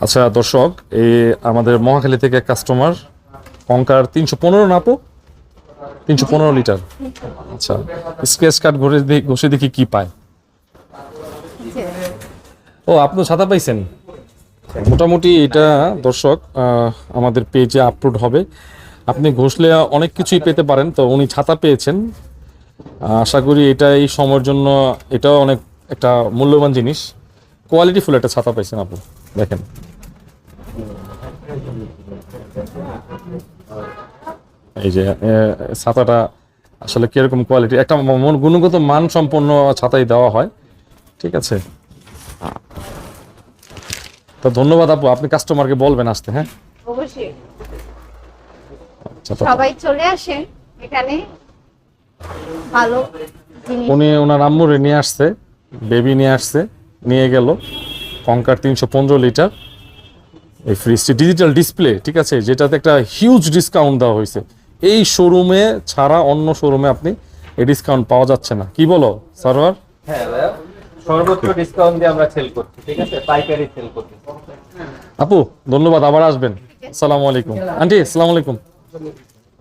আচ্ছা দর্শক, এই আমাদের মহাখালী থেকে কাস্টমার কঙ্কার 315 না আপু, 315 লিটার। আচ্ছা, স্ক্র্যাচ কার্ড ঘষে দেখি কি পায়। ও, আপনি ছাতা পাইছেন? মোটামুটি এটা দর্শক আমাদের পেজে আপলোড হবে, আপনি ঘষলে অনেক কিছুই পেতে পারেন। তো উনি ছাতা পেয়েছেন, আশা করি এটা এই সময়ের জন্য এটাও অনেক একটা মূল্যবান জিনিস। কোয়ালিটিফুল একটা ছাতা পাইছেন আপু, দেখেন। এই যে ছাতাটা আসলে কিরকম কোয়ালিটি, একটা গুণগত মান সম্পন্ন ছাতাই দেওয়া হয়, ঠিক আছে। তো ধন্যবাদ আপু, আপনি কাস্টমারকে বলবেন আসতে। হ্যাঁ, অবশ্যই সবাই চলে আসেন এখানে, ভালো জিনিস। উনি ওনার আম্মুরে নিয়ে আসছে, বেবি নিয়ে আসছে, নিয়ে গেল কঙ্কার 315 লিটার। এই ফ্রিজটি ডিজিটাল ডিসপ্লে, ঠিক আছে, যেটাতে একটা হিউজ ডিসকাউন্ট দেওয়া হয়েছে। এই শোরুমে ছাড়া অন্য শোরুমে আপনি এই ডিসকাউন্ট পাওয়া যাচ্ছে না। কি বলো সার্ভার? হ্যাঁ ভাইয়া, সর্বোচ্চ ডিসকাউন্ট দিয়ে আমরা সেল করছি, ঠিক আছে, পাইকারি সেল করছি। আপু ধন্যবাদ, আবার আসবেন। আসসালামু আলাইকুম আন্টি, আসসালামু আলাইকুম।